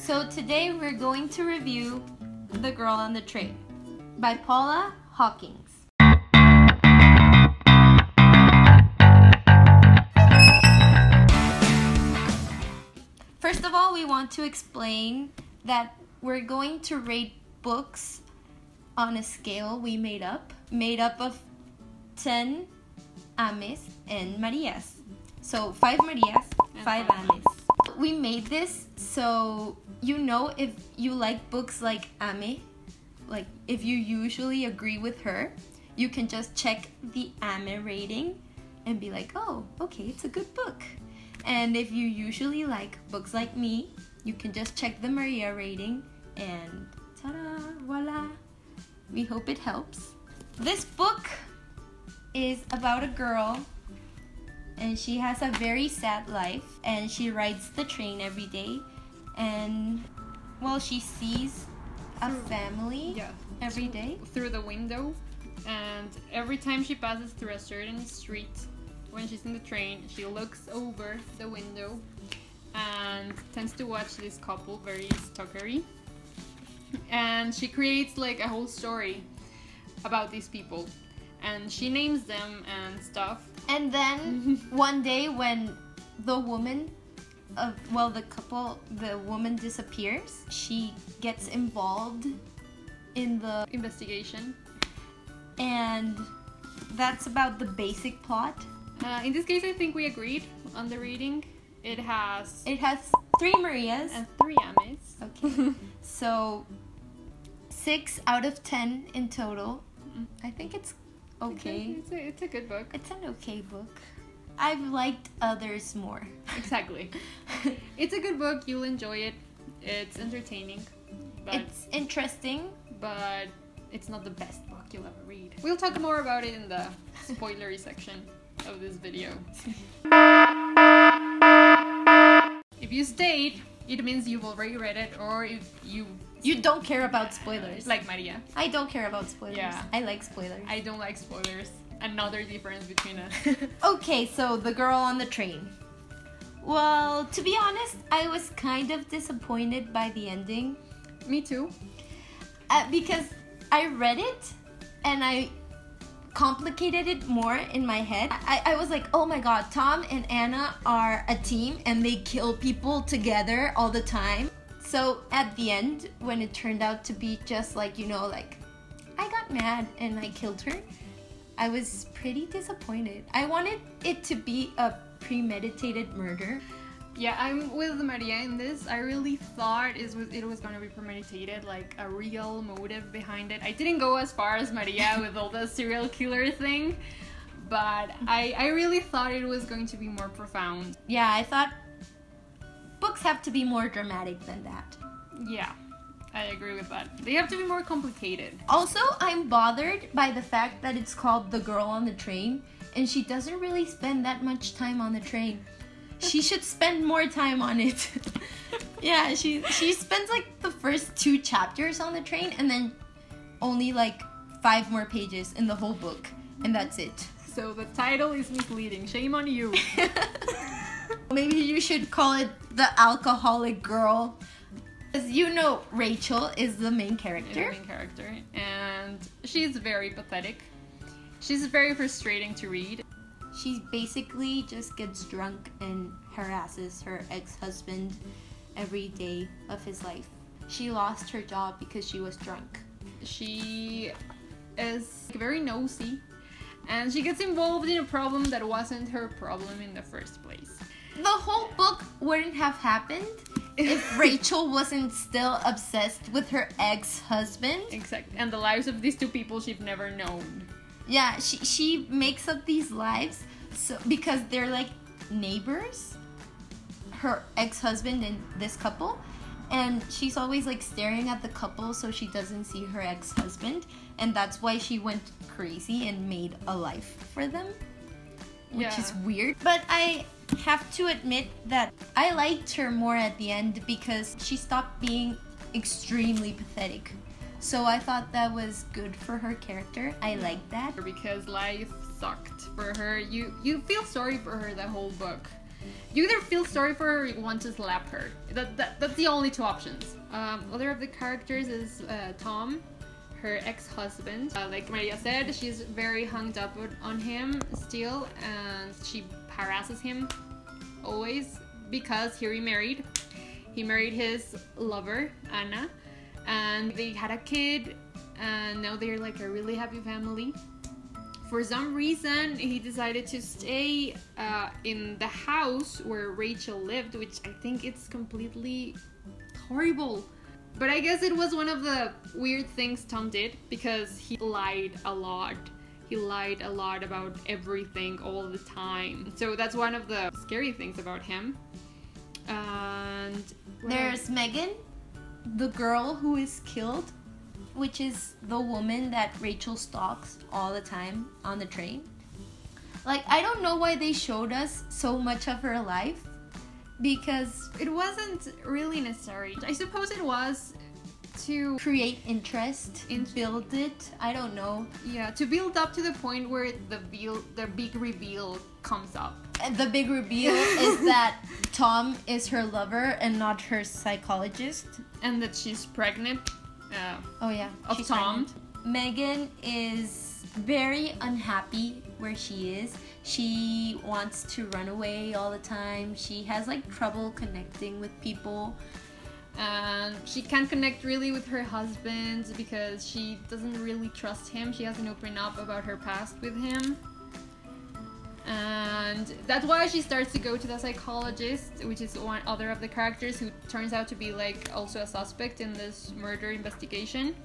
So today we're going to review The Girl on the Train by Paula Hawkins. First of all, we want to explain that we're going to rate books on a scale we made up of 10 Ames and Marias. So 5 Marias, 5 Ames. We made this so you know if you like books like Ame, like if you usually agree with her, you can just check the Ame rating and be like, oh, okay, it's a good book. And if you usually like books like me, you can just check the Maria rating and ta-da, voila. We hope it helps. This book is about a girl and she has a very sad life and she rides the train every day and well, she sees a family every day through the window, and every time she passes through a certain street when she's in the train, she looks over the window and tends to watch this couple very stalkery, and she creates like a whole story about these people and she names them and stuff. And then one day when the woman the woman disappears, she gets involved in the investigation, and that's about the basic plot. In this case, I think we agreed on the rating. It has 3 Marias and 3 Ames. Okay. So 6 out of 10 in total. I think it's okay. It's a good book. It's an okay book. I've liked others more. Exactly. It's a good book. You'll enjoy it. It's entertaining. But it's interesting. But it's not the best book you'll ever read. We'll talk more about it in the spoilery section of this video. If you stayed, it means you've already read it, or if you don't care about spoilers. Like Maria. I don't care about spoilers. Yeah. I like spoilers. I don't like spoilers. Another difference between us. Okay, so The Girl on the Train. Well, to be honest, I was kind of disappointed by the ending. Me too. Because I read it and I complicated it more in my head. I was like, oh my god, Tom and Anna are a team and they kill people together all the time. So at the end, when it turned out to be just like, like I got mad and I killed her, I was pretty disappointed. I wanted it to be a premeditated murder. Yeah, I'm with Maria in this. I really thought it was going to be premeditated, like a real motive behind it. I didn't go as far as Maria with all the serial killer thing, but I really thought it was going to be more profound. Yeah, I thought books have to be more dramatic than that. Yeah, I agree with that. They have to be more complicated. Also, I'm bothered by the fact that it's called The Girl on the Train, and she doesn't really spend that much time on the train. She should spend more time on it. Yeah, she spends like the first 2 chapters on the train and then only like 5 more pages in the whole book, and that's it. So the title is misleading. Shame on you. Maybe you should call it The Alcoholic Girl. As you know, Rachel is the main character. And she's very pathetic. She's very frustrating to read. She basically just gets drunk and harasses her ex-husband every day of his life. She lost her job because she was drunk. She is very nosy, and she gets involved in a problem that wasn't her problem in the first place. The whole book wouldn't have happened if Rachel wasn't still obsessed with her ex-husband. Exactly. And the lives of these 2 people she've never known. Yeah, she makes up these lives because they're like neighbors, her ex-husband and this couple, and she's always like staring at the couple so she doesn't see her ex-husband, and that's why she went crazy and made a life for them, which is weird. But I have to admit that I liked her more at the end because she stopped being extremely pathetic. So I thought that was good for her character. I liked that. Because life sucked for her. You feel sorry for her the whole book. You either feel sorry for her or you want to slap her. That's the only two options. Other of the characters is Tom, her ex-husband. Like Maria said, she's very hung up on him still, and she harasses him always because he remarried. He married his lover, Anna, and they had a kid, and now they're like a really happy family. For some reason, he decided to stay in the house where Rachel lived, which I think it's completely horrible. But I guess it was one of the weird things Tom did, because he lied a lot. He lied a lot about everything all the time. So that's one of the scary things about him. And there's Megan, the girl who is killed, which is the woman that Rachel stalks all the time on the train. Like, I don't know why they showed us so much of her life, because it wasn't really necessary. I suppose it was to create interest and build it. I don't know. Yeah, to build up to the point where the big reveal comes up. And the big reveal is that Tom is her lover and not her psychologist. And that she's pregnant. Oh yeah, of Tom. Pregnant. Megan is very unhappy where she is. She wants to run away all the time. She has like trouble connecting with people. And she can't connect really with her husband because she doesn't really trust him. She hasn't opened up about her past with him. And that's why she starts to go to the psychologist, which is one other of the characters who turns out to be like also a suspect in this murder investigation.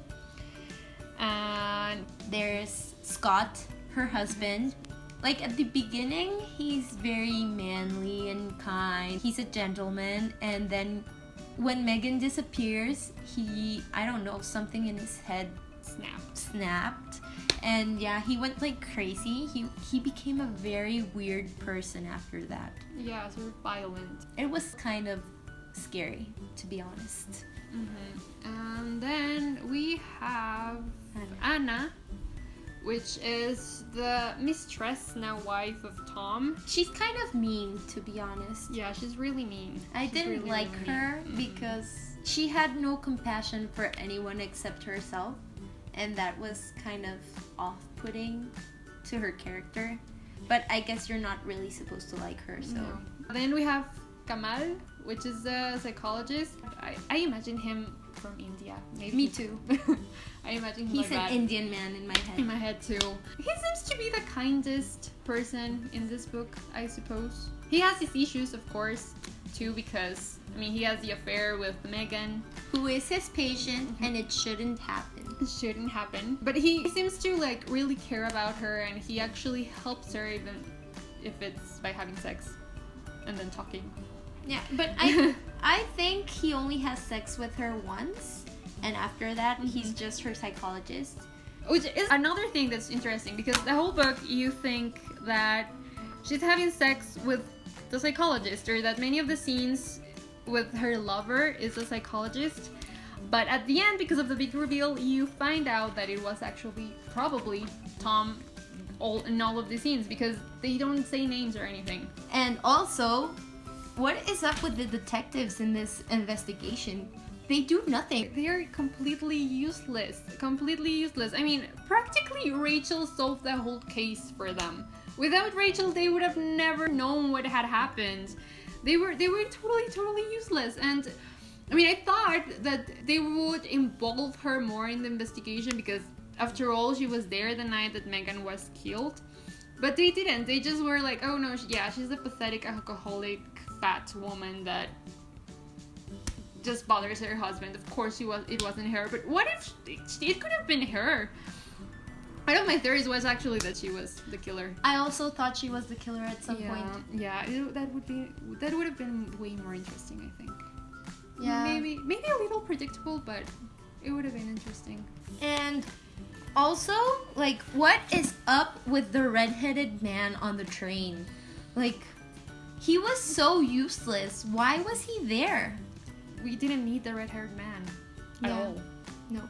And there's Scott, her husband. Like at the beginning, he's very manly and kind. He's a gentleman, and then when Megan disappears, I don't know, something in his head snapped. And yeah, he went like crazy. He became a very weird person after that. Yeah, sort of violent. It was kind of scary, to be honest. Mm-hmm. And then we have Anna, which is the mistress, now wife of Tom. She's kind of mean, to be honest. Yeah, she's really mean. I didn't like her because she had no compassion for anyone except herself. And that was kind of off-putting to her character. But I guess you're not really supposed to like her, so... No. Then we have Kamal, which is a psychologist. I imagine him from India. Maybe. Me too. I imagine him He's like an that. Indian man in my head. In my head too. He seems to be the kindest person in this book, I suppose. He has his issues, of course, too, because, I mean, he has the affair with Megan. Who is his patient, and it shouldn't happen. It shouldn't happen. But he seems to, like, really care about her, and he actually helps her, even if it's by having sex and then talking. Yeah, but I think he only has sex with her once, and after that, he's just her psychologist. Which is another thing that's interesting, because the whole book, you think that she's having sex with the psychologist, or that many of the scenes with her lover is a psychologist. But at the end, because of the big reveal, you find out that it was actually probably Tom in all of the scenes, because they don't say names or anything. And also, what is up with the detectives in this investigation? They do nothing. They are completely useless. Completely useless. I mean, practically Rachel solved the whole case for them. Without Rachel, they would have never known what had happened. They were totally useless. And I mean, I thought that they would involve her more in the investigation, because after all, she was there the night that Megan was killed. But they didn't. They just were like, oh no, she's a pathetic alcoholic fat woman that just bothers her husband. Of course it wasn't her, but what if it could have been her? One of my theories was actually that she was the killer. I also thought she was the killer at some point. Yeah, that would have been way more interesting, I think. Yeah. Maybe a little predictable, but it would have been interesting. And also, like, what is up with the redheaded man on the train? Like, he was so useless. Why was he there? We didn't need the red-haired man at all. No.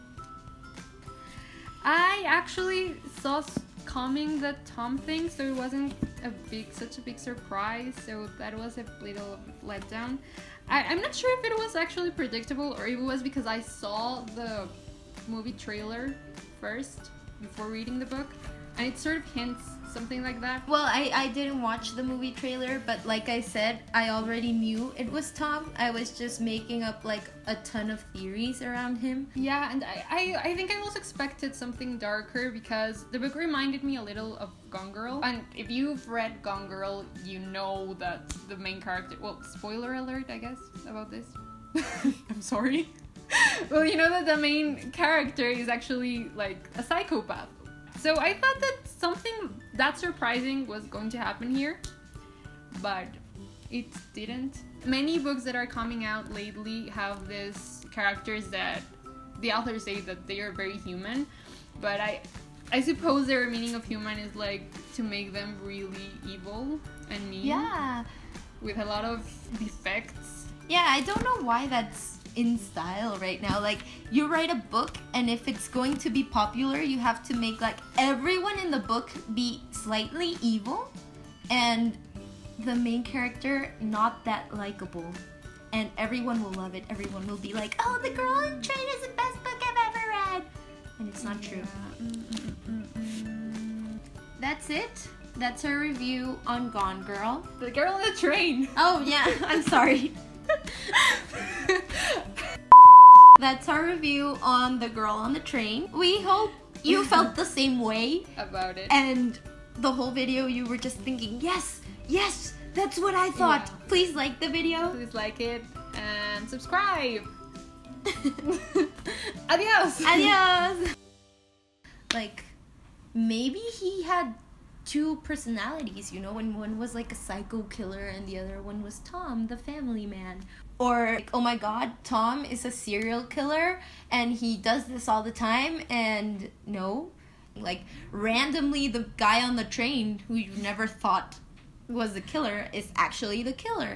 I actually saw calming the Tom thing, so it wasn't such a big surprise. So that was a little letdown. I'm not sure if it was actually predictable or if it was because I saw the movie trailer first before reading the book, and it sort of hints something like that. Well, I didn't watch the movie trailer, but like I said, I already knew it was Tom. I was just making up like a ton of theories around him. Yeah, and I think I also expected something darker because the book reminded me a little of Gone Girl. And if you've read Gone Girl, you know that the main character, well, spoiler alert, I guess, about this. I'm sorry. Well, you know that the main character is actually like a psychopath. So I thought that something that surprising was going to happen here, but it didn't. Many books that are coming out lately have these characters that the authors say that they are very human, but I suppose their meaning of human is like to make them really evil and mean. Yeah. With a lot of defects. Yeah, I don't know why that's in style right now. Like, you write a book, and if it's going to be popular, you have to make like everyone in the book be slightly evil and the main character not that likable, and everyone will love it. Everyone will be like, oh, The Girl on the Train is the best book I've ever read, and it's not true. That's it. That's our review on Gone Girl. The Girl on the Train. Oh yeah, I'm sorry. That's our review on The Girl on the Train. We hope you felt the same way about it. And the whole video you were just thinking, yes, that's what I thought. Yeah. Please like the video. Please like it and subscribe. Adios. Adios. Like, maybe he had two personalities, you know, and one was like a psycho killer and the other one was Tom, the family man. Or like, oh my god, Tom is a serial killer and he does this all the time, and no, like randomly the guy on the train who you never thought was the killer is actually the killer.